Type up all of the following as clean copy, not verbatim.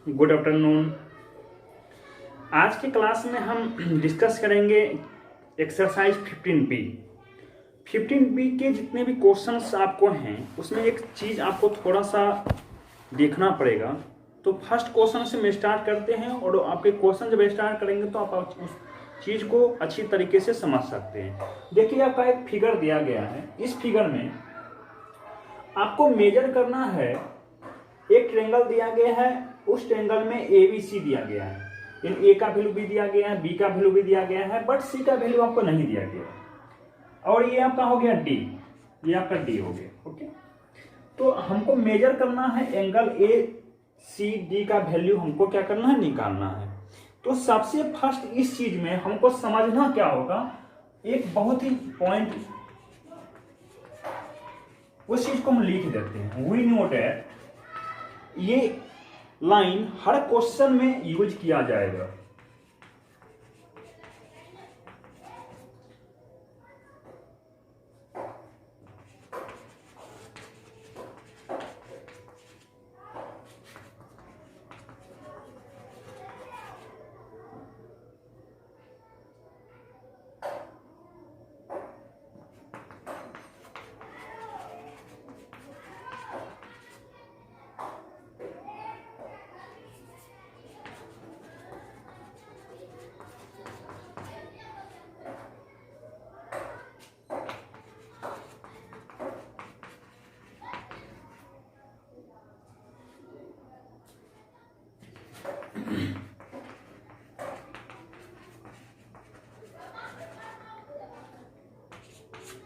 Good afternoon. आज की class में हम डिस्कस करेंगे एक्सरसाइज 15B। 15B के जितने भी क्वेश्चंस आपको हैं उसमें एक चीज़ आपको थोड़ा सा देखना पड़ेगा। तो फर्स्ट क्वेश्चन से हम स्टार्ट करते हैं और आपके क्वेश्चन जब स्टार्ट करेंगे तो आप उस चीज़ को अच्छी तरीके से समझ सकते हैं। देखिए, आपका एक फिगर दिया गया है। इस फिगर में आपको मेजर करना है, एक ट्रेंगल दिया गया है, उस ट्रेंगल में ABC दिया गया है, इन A का वैल्यू भी दिया गया है, B का वैल्यू भी दिया गया है, बट C का वैल्यू आपको नहीं दिया गया। और ये आपका हो गया D, ये आपका D हो गया। ओके, तो हमको मेजर करना है एंगल ACD का वैल्यू, हमको क्या करना है, निकालना है। तो सबसे फर्स्ट इस चीज में हमको समझना क्या होगा, एक बहुत ही पॉइंट, उस चीज को हम लिख देते हैं। वी नो दैट ये लाइन हर क्वेश्चन में यूज किया जाएगा।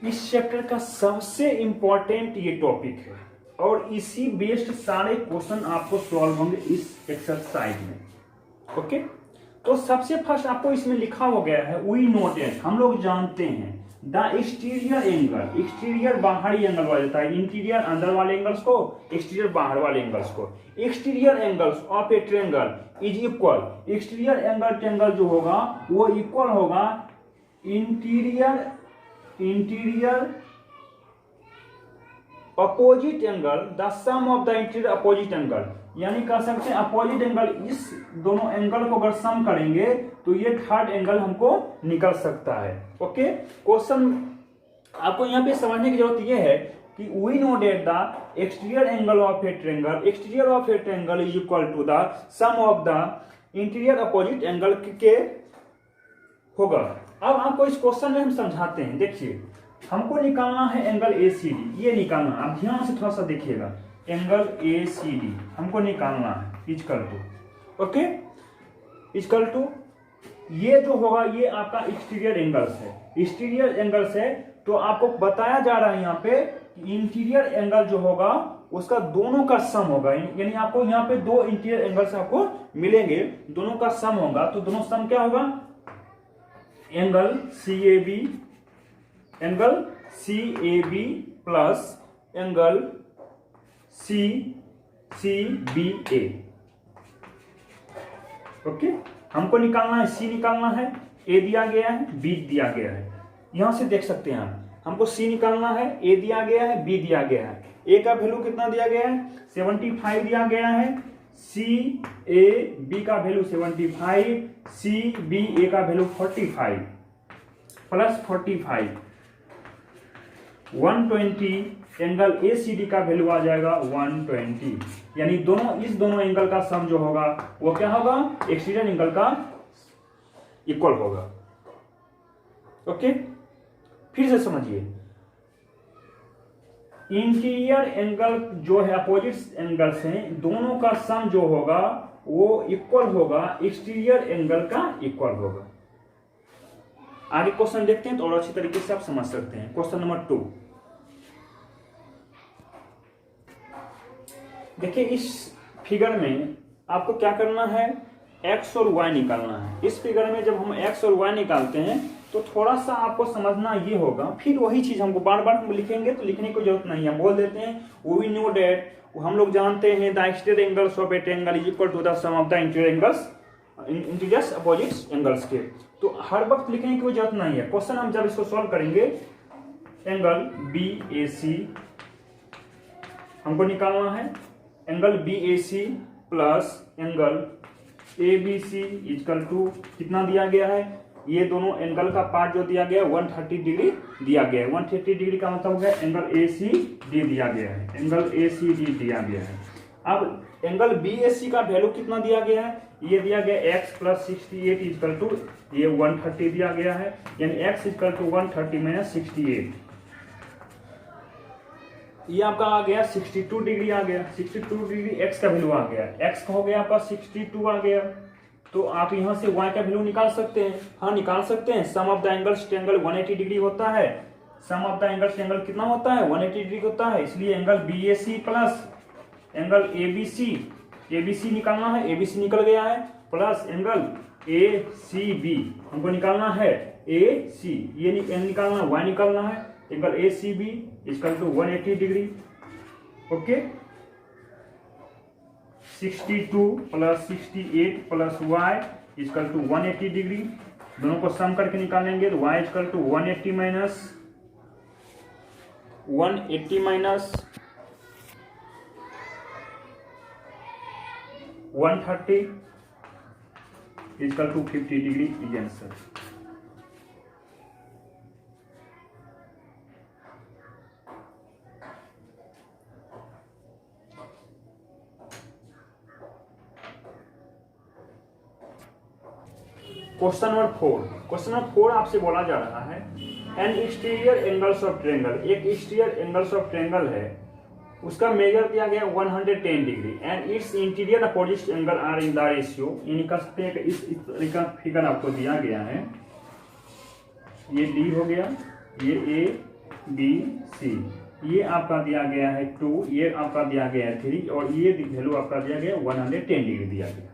इस चैप्टर का सबसे इंपॉर्टेंट ये टॉपिक है और इसी बेस्ड सारे क्वेश्चन आपको सॉल्व होंगे इस एक्सरसाइज में। ओके, तो सबसे फर्स्ट आपको इसमें लिखा हो गया है, वी नो दैट, हम लोग जानते हैं, द एक्सटीरियर एंगल, एक्सटीरियर बाहरी एंगल बोला जाता है, इंटीरियर अंदर वाले एंगल्स को, एक्सटीरियर बाहर वाले एंगल्स को। Exterior angles of a triangle is equal, exterior angle triangle जो होगा वो इक्वल होगा interior opposite angle the sum of the interior opposite angle, यानी कह सकते हैं अपोजिट एंगल, इस दोनों एंगल को अगर सम करेंगे तो ये थर्ड एंगल हमको निकल सकता है। ओके, क्वेश्चन आपको यहाँ पे समझने की जरूरत यह है कि we know that the exterior angle of a triangle, exterior of a triangle is equal to the sum of the interior opposite angle के होगा। अब आपको इस क्वेश्चन में हम समझाते हैं। देखिए, हमको निकालना है एंगल ACD, ये निकालना, आप ध्यान से थोड़ा सा देखिएगा, एंगल ACD हमको निकालना है, equal to, okay, equal to, ये जो होगा ये आपका एक्सटीरियर एंगल्स है, एक्सटीरियर एंगल्स है। तो आपको बताया जा रहा है यहाँ पे इंटीरियर एंगल जो होगा उसका दोनों का सम होगा, यानी आपको यहाँ पे दो इंटीरियर एंगल्स आपको मिलेंगे, दोनों का सम होगा। तो दोनों सम क्या होगा, angle CAB plus angle CBA। Okay, हमको निकालना है, C निकालना है, A दिया गया है, B दिया गया है। यहां से देख सकते हैं हमको C निकालना है, A दिया गया है, B दिया गया है। A का वैल्यू कितना दिया गया है, 75 दिया गया है, CAB का वैल्यू 75, CBA का वैल्यू 45 प्लस 45 120, एंगल ACD का वैल्यू आ जाएगा 120, यानी इस दोनों एंगल का सम जो होगा वो क्या होगा, एक्सटीरियर एंगल का इक्वल होगा। ओके, फिर से समझिए, इंटीरियर एंगल जो है अपोजिट एंगल्स हैं, दोनों का सम जो होगा वो इक्वल होगा एक्सटीरियर एंगल का इक्वल होगा। आगे क्वेश्चन देखते हैं तो और अच्छी तरीके से आप समझ सकते हैं। क्वेश्चन नंबर 2, देखिए, इस फिगर में आपको क्या करना है, x और y निकालना है। इस फिगर में जब हम x और y निकालते हैं तो थोड़ा सा आपको समझना ये होगा, फिर वही चीज हमको बार बार हम लिखेंगे तो लिखने की जरूरत नहीं है, बोल देते हैं वी नो दैट, हम लोग जानते हैं the exterior angles of a triangle is equal to the sum of the interior angles, interior opposite angles के। तो हर वक्त लिखने की कोई जरूरत नहीं है। क्वेश्चन हम जब इसको सॉल्व करेंगे, एंगल BAC हमको निकालना है, angle BAC plus angle A B C equal to कितना दिया गया है, ये दोनों एंगल का पार्ट जो दिया गया है 130 डिग्री दिया गया है। 130 डिग्री का मतलब हो गया एंगल ए सी डी दिया गया है, एंगल ए सी डी दिया गया है। अब एंगल बी ए सी का वैल्यू कितना दिया गया है, ये दिया गया x प्लस 68 इक्वल टू ये 130 दिया गया है, यानी x इक्वल टू 130 माइनस 68, ये आपका आ गया 62 डिग्री आ गया। 62 डिग्री x का वैल्यू आ गया, x का हो गया आपका 62 आ गया। तो आप यहां से y का वैल्यू निकाल सकते हैं, हाँ निकाल सकते हैं। Sum of the angles triangle 180 degree होता है, sum of the angles triangle कितना होता है 180 डिग्री होता है, इसलिए angle B A C plus angle A B C निकालना है, ए बी सी निकल गया है, plus angle A C B हमको निकालना है, ए सी ये निकालना है, y निकालना है, angle A C B equal to 180 degree. Okay 62 plus 68 plus y equal to 180 degree, दोनों को सम करके निकालेंगे तो y equal to 180 minus 130 equal to 50 degree is answer. Question number 4, question number 4 आपसे बोला जा रहा है an exterior angles of triangle, एक एक्सटीरियर एंगल्स ऑफ ट्रायंगल है, उसका मेजर दिया गया 110 degree and it's interior opposite angle are in the ratio, यानी कह सकते हैं कि इस तरह का फिगर आपको दिया गया है, ये डी हो गया, ये ए बी सी, ये आपका दिया गया है 2, ये आपका दिया गया है 3 और ये वैल्यू आपका दिया गया 110 डिग्री दिया गया।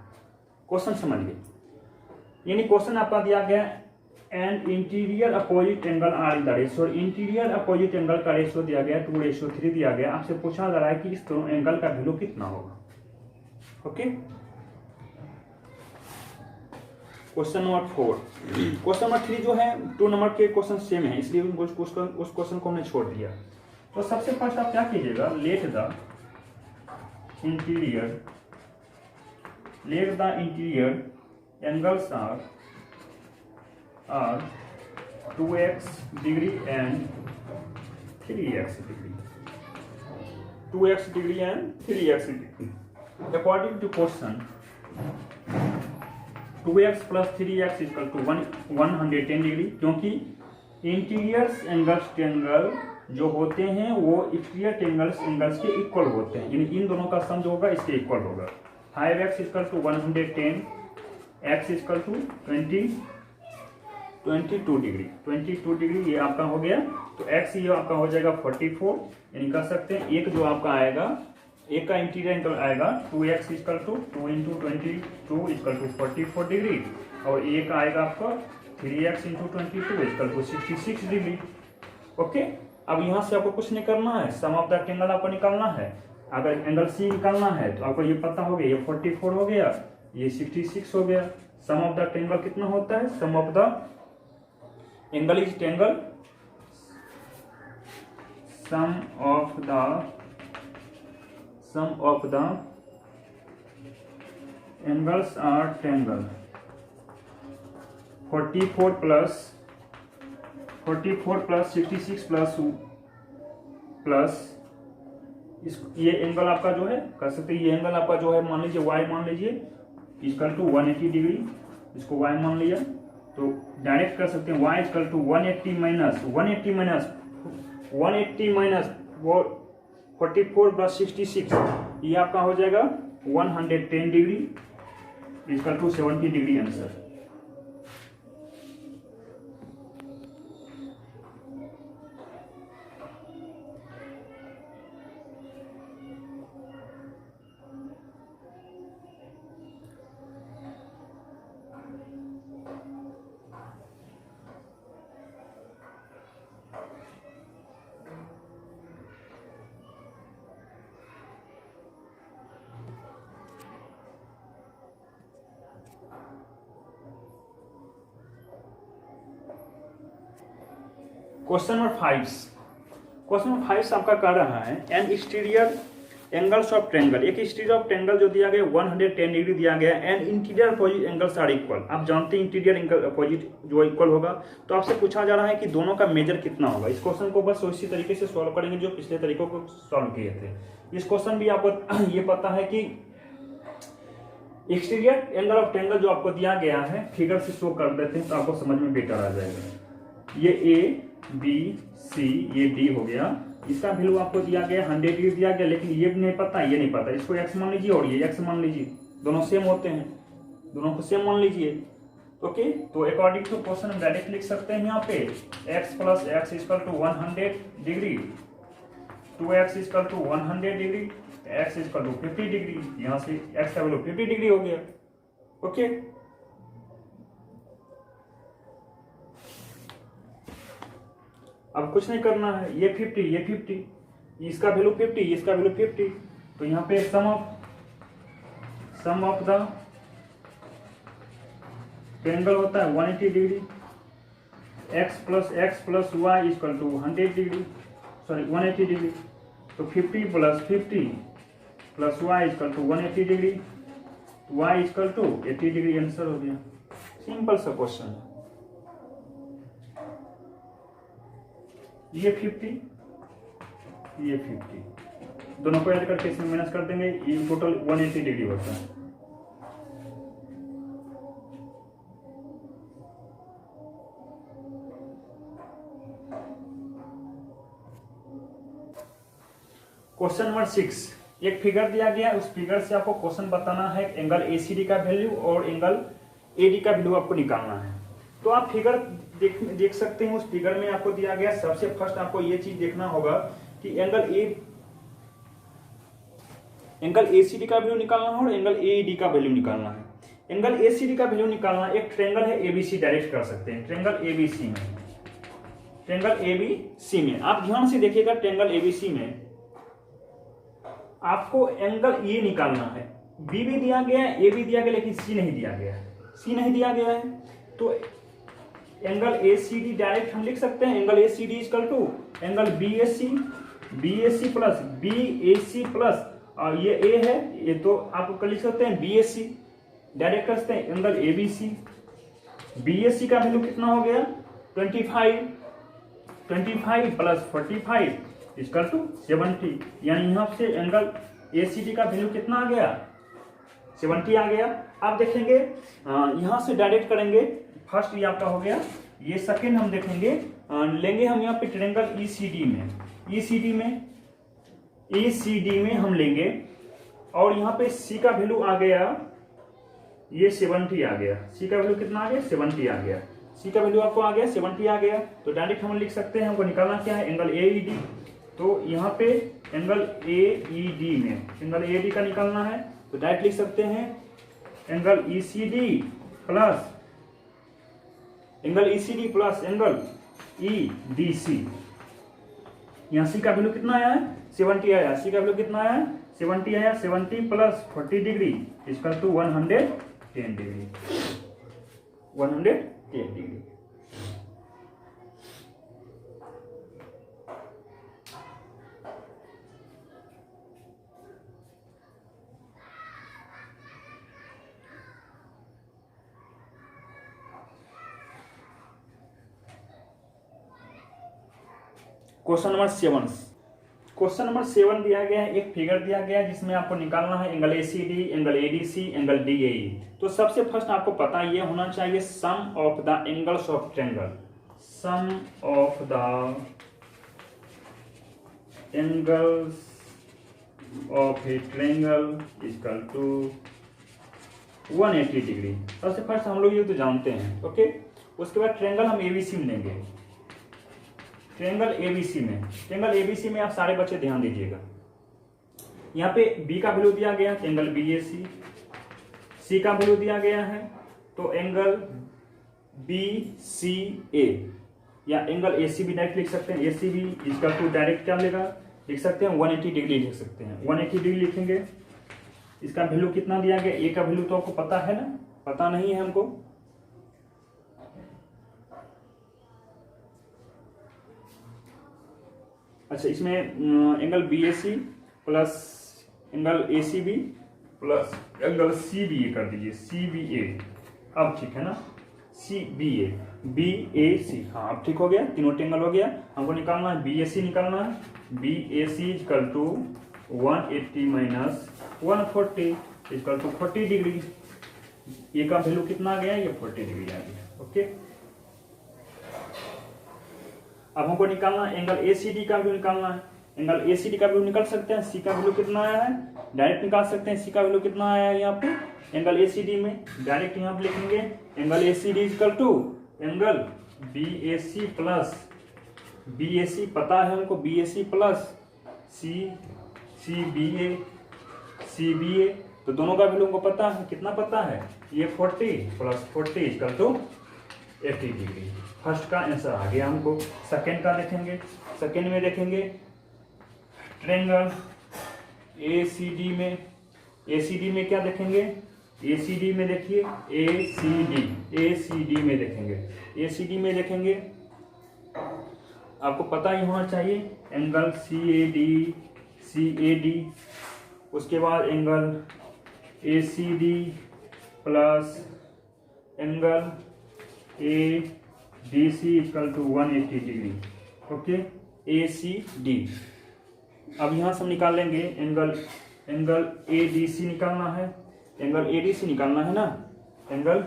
क्वेश्चन समझिए, यानी क्वेश्चन आपका दिया गया and interior opposite angle are in the ratio, interior opposite angle का रेशियो दिया गया 2:3 दिया गया। आपसे पूछा जा रहा है कि इस दोनों एंगल का वैल्यू कितना होगा। Okay question number 4, question number 3 जो है 2 नंबर के क्वेश्चन सेम है, इसलिए उस क्वेश्चन को हमने छोड़ दिया। तो सबसे फर्स्ट आप क्या कीजिएगा, let the interior angles are 2x degree and 3x degree, 2x degree and 3x degree. According to question 2x plus 3x equal to 110 degree, क्योंकि इंटीरियर एंगल्स ट्रायंगल जो होते हैं वो एक्सटीरियर एंगल्स के इक्वल होते हैं, यानी इन दोनों का सम जो होगा इसके इक्वल होगा। 5x equal to 110, x equal to 22 degree, 22 degree ये आपका हो गया। तो x ये आपका हो जाएगा 44, यानी कह सकते हैं एक जो आपका आएगा, एक का इंटीरियर एंगल आएगा 2x equal to 2 into 22 equal to 44 degree, और एक आएगा आपका 3x into 22 equal to 66 degree. Okay अब यहाँ से आपको कुछ नहीं करना है, सम ऑफ द एंगल आपको निकालना है। अगर एंगल सी निकालना है तो आपको ये पता हो गया, ये 44 हो गया, ये 66 हो गया। सम ऑफ द एंगल कितना होता है, sum of the angle is triangle, sum of the angles are triangle. 44 plus 66 plus ये एंगल आपका जो है कर सकते हैं, ये एंगल आपका जो है मान लीजिए y मान लीजिए इक्वल टू 180 डिग्री, इसको y मान लिया तो डायरेक्ट कर सकते हैं y equal to 180 minus 44 plus 66, ये आपका हो जाएगा 110 degree equal to 70 degree answer. Question number 5 आपका कर रहा है an exterior angles of triangle, एक एक्सटीरियर ऑफ ट्रायंगल जो दिया गया 110 डिग्री दिया गया and interior opposite angles are equal. आप जानते हैं इंटीरियर एंगल अपोजिट जो इक्वल होगा, तो आपसे पूछा जा रहा है कि दोनों का मेजर कितना होगा। इस क्वेश्चन को बस उसी तरीके से सॉल्व करेंगे जो पिछले तरीकों को सॉल्व किए थे। इस क्वेश्चन भी आपको ये पता है कि एक्सटीरियर एंगल ऑफ ट्रायंगल जो आपको दिया गया है फिगर से शो कर देते हैं तो आपको समझ में बेटर आ जाएगा। ये ए बी सी ये डी हो गया, इसका वैल्यू आपको दिया गया 100 डिग्री दिया गया, लेकिन ये भी नहीं पता ये नहीं पता, इसको एक्स मान लीजिए और ये एक्स मान लीजिए, दोनों सेम होते हैं, दोनों को सेम मान लीजिए। ओके, तो अकॉर्डिंग टू क्वेश्चन हम डायरेक्ट लिख सकते हैं यहाँ पे x plus x equal to 100 degree, 2x equal to 100 degree, x equal to 50 degree, यहाँ से x का वैल्यू 50 डिग्री हो गया। ओके, अब कुछ नहीं करना है, ये 50 ये 50, इसका वैल्यू 50 इसका वैल्यू 50, तो यहाँ पे सम ऑफ द ट्रायंगल होता है 180 degree, x plus y equal to 100 degree, sorry 180 degree, तो 50 plus y equal to 180 degree, y equal to 80 degree, answer हो गया। सिंपल सा क्वेश्चन है। ये 50 ये 50 दोनों को ऐड करके इसमें माइनस कर देंगे, ये टोटल 180 डिग्री होता है। क्वेश्चन नंबर 6, एक फिगर दिया गया, उस फिगर से आपको क्वेश्चन बताना है एंगल एसीडी का वैल्यू और एंगल एडी का वैल्यू आपको निकालना है। तो आप फिगर देख सकते हैं, उस फिगर में आपको दिया गया, सबसे फर्स्ट आपको ये चीज देखना होगा कि एंगल एसीडी का वैल्यू निकालना है और एंगल एडी का वैल्यू निकालना है। एंगल एसीडी का वैल्यू निकालना, एक ट्रायंगल है एबीसी डायरेक्ट कर सकते हैं, ट्रायंगल एबीसी में आप ध्यान से देखिएगा, ट्रायंगल एबीसी में आपको एंगल ए निकालना है, बी भी दिया गया है ए भी दिया गया, लेकिन सी नहीं दिया गया है, तो एंगल एसीडी डायरेक्ट हम लिख सकते हैं, angle ACD equal to angle BAC plus BAC plus, और ये ए है, ये तो आप लिख सकते हैं बीएसी, डायरेक्ट कर सकते हैं एंगल एबीसी, बीएसी का वैल्यू कितना हो गया 25 प्लस 45 इक्वल टू 70, यानी यहाँ से एंगल एसीडी का वैल्यू कितना आ गया 70 आ गया। आप देखेंगे यहाँ से डायरेक्ट करेंगे, फर्स्ट ये आपका हो गया, ये सेकंड हम देखेंगे, लेंगे हम यहाँ पे ट्रायंगल ईसीडी में हम लेंगे, और यहाँ पे सी का वैल्यू आ गया, ये 70 आ गया, सी का वैल्यू कितना आ गया 70 आ गया, सी का वैल्यू आपको आ गया 70 आ गया, तो डायरेक्ट हम लिख सकते हैं, हमको निकालना क्या है एंगल एईडी, तो यहाँ पे एंगल एईडी में एंगल एईडी का निकालना है, तो डायरेक्ट लिख सकते हैं angle ECD plus angle EDC. यहाँ सी का वैल्यू कितना आया है 70 आया, सी का वैल्यू कितना आया 70 आया, 70 plus 40 degree equal to 110 degree, 110 degree. Question number 7 दिया गया है, एक फिगर दिया गया है जिसमें आपको निकालना है angle ACD, angle ADC, angle DAE. तो सबसे फर्स्ट आपको पता ये होना चाहिए sum of the angles of triangle, sum of the angles of a triangle equal to 180 degree. सबसे फर्स्ट हम लोग ये तो जानते हैं, ओके। उसके बाद ट्रायंगल हम एबीसी में लेंगे, ट्रायंगल एबीसी में आप सारे बच्चे ध्यान दीजिएगा, यहाँ पे बी का वैल्यू दिया गया है एंगल बीएसी, सी का वैल्यू दिया गया है तो एंगल बीसीए, या एंगल एसी भी डायरेक्ट लिख सकते हैं, एसी भी इसका टू डायरेक्ट क्या लिख सकते हैं 180 डिग्री लिख सकते हैं, 180 डिग्री लिखेंगे। इसका वैल्यू कितना दिया गया, ए का वैल्यू तो आपको पता है ना, पता नहीं है हमको, अच्छा इसमें angle BAC plus angle A C B plus angle C B A कर दीजिए, सी बी ए। अब ठीक है ना, सी बी ए, बी ए सी, हाँ अब ठीक हो गया, तीनों ट्रायंगल हो गया। हमको निकालना है बी ए सी निकालना है। B A C equal to 180 minus 140 equal to 40 degree. A का वैल्यू कितना आ गया, ये 40 डिग्री आ गया। ओके, अब हमको निकालना है एंगल ए सी डी का वैल्यू निकालना है। एंगल ए सी डी का वैल्यू निकाल सकते हैं, सी का वैल्यू कितना आया है डायरेक्ट निकाल सकते हैं। सी का वैल्यू कितना आया है यहाँ पे एंगल ए सी डी में, डायरेक्ट यहाँ पे लिखेंगे angle A C D equal to angle B A C plus B A C, पता है हमको B A C plus C C B A, C B A. तो दोनों का वैल्यू हमको पता है, कितना पता है, ये 40 plus 40 equal to 80 degree. First का आंसर आ गया हमको। सेकेंड का देखेंगे, सेकेंड में देखेंगे ट्रायंगल ए सी डी में, ए सी डी में क्या देखेंगे, ए सी डी में देखिए ए सी डी, ए सी डी में देखेंगे, ए सी डी में देखेंगे आपको पता ही होना चाहिए angle C A D, C A D, उसके बाद angle A C D plus angle A D C equal to 180 degree. Okay, A C D. अब यहाँ से हम निकाल लेंगे angle, angle A D C निकालना है, एंगल ए डी सी निकालना है ना। Angle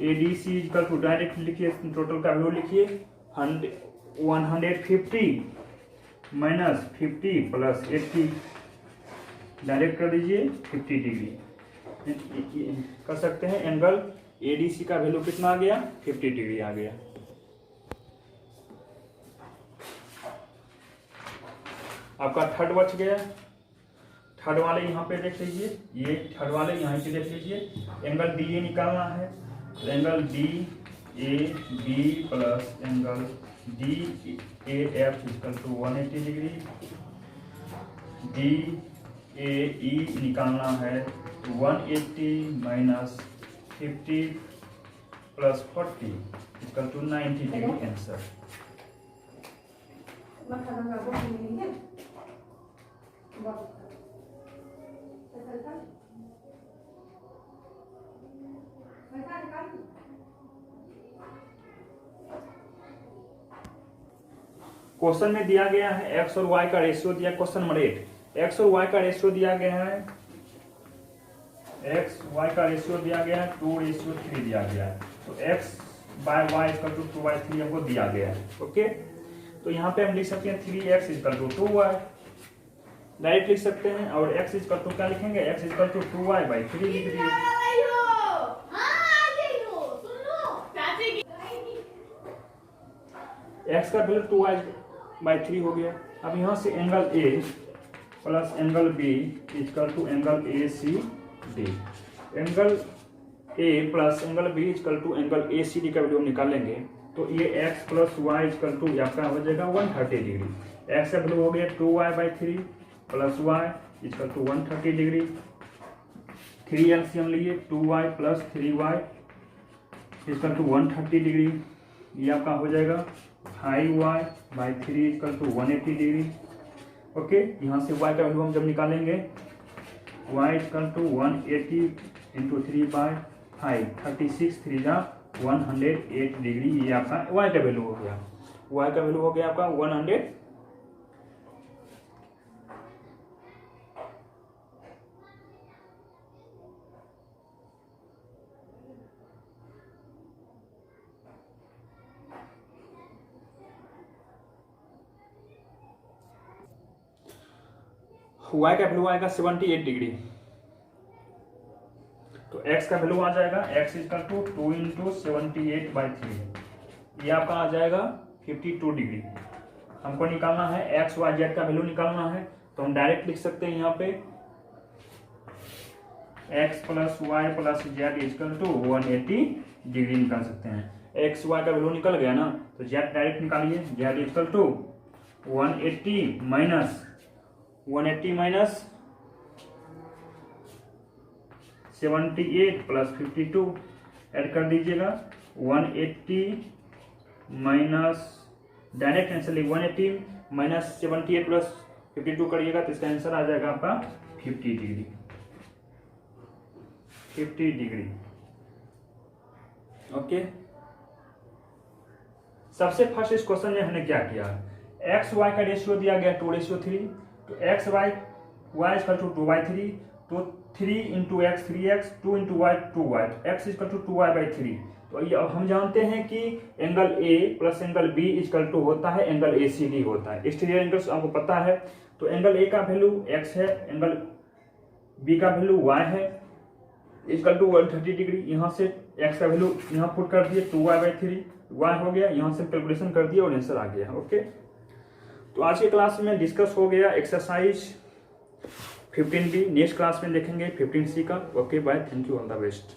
A D C equal to direct लिखिए, टोटल का वैल्यू लिखिए 150 माइनस 50 प्लस 80, डायरेक्ट कर दीजिए 50 डिग्री कर सकते हैं। एंगल ए डी सी का वैल्यू कितना आ गया, 50 डिग्री आ गया। आपका थर्ड बच गया, थर्ड वाले यहाँ पे देख लीजिए, ये थर्ड वाले यहाँ पे देख लीजिए एंगल डी ए निकालना है। तो angle D A B plus angle D A F equal to 180 degree. D A E निकालना है 180 minus 50 plus 40 equal to 90 degree answer. Question में दिया गया है एक्स और वाई का रेशियो दिया, क्वेश्चन नंबर 8 एक्स और वाई का रेशियो दिया गया है, एक्स वाई का रेशियो दिया गया है 2:3 दिया गया है। तो x by y equal to 2/3 हमको दिया गया है। ओके, तो यहाँ पे हम लिख सकते हैं 3x equal to 2y, direct लिख सकते हैं। और x इक्वल टू क्या लिखेंगे, x इक्वल टू 2y/3 लिख दीजिए। x का वैल्यू 2y/3 हो गया। अब यहाँ से angle A plus angle B equal to angle A C D, angle A plus angle B equal to angle A C D का वैल्यू निकालेंगे। तो ये x plus y equal to आपका हो जाएगा 130 डिग्री। x का वैल्यू हो गया 2y/3 plus y equal to 130 degree. 3 LCM लिए 2y plus 3y equal to 130 degree. ये आपका हो जाएगा 5y/3 equal to 180 degree. Okay, यहाँ से y का वैल्यू हम जब निकालेंगे y इक्वल टू 180 इंटू 3/5, 36 3 जा 108 डिग्री। ये आपका y का वैल्यू हो गया, y का वैल्यू हो गया आपका 100। y का वैल्यू आएगा 78 डिग्री। तो x का वैल्यू आ जाएगा x इक्वल टू 2 इंटू 78/3, ये आपका आ जाएगा 52 डिग्री। हमको निकालना है x y z का वैल्यू निकालना है। तो हम डायरेक्ट लिख सकते हैं यहाँ पे x plus y plus z equal to 180 degree निकाल सकते हैं। x y का वैल्यू निकल गया ना, तो z डायरेक्ट निकालिए, z equal to 180 minus 78 plus 52 add कर दीजिएगा। 180 minus direct answer 180 minus 78 plus 52 करिएगा तो इसका आंसर आ जाएगा आपका 50 डिग्री। 50 डिग्री। ओके, सबसे फर्स्ट इस क्वेश्चन में हमने क्या किया, एक्स वाई का रेशियो दिया गया 2:3, तो x y y equal to 2/3, तो 3 into x 3x, 2 into y 2y, x equal to 2y/3। तो ये अब हम जानते हैं कि angle A plus angle B equal to होता है एंगल ACD होता है, एक्सटीरियर एंगल्स आपको पता है। तो एंगल ए का वैल्यू x है, एंगल बी का वैल्यू y है, इक्वल टू 130 डिग्री। यहाँ से x का वैल्यू यहाँ पुट कर दिए 2y/3, y हो गया, यहाँ से कैलकुलेशन कर दिया और आंसर आ गया। ओके, तो आज के क्लास में डिस्कस हो गया एक्सरसाइज 15B। नेक्स्ट क्लास में देखेंगे 15C का। Okay bye, thank you, all the best.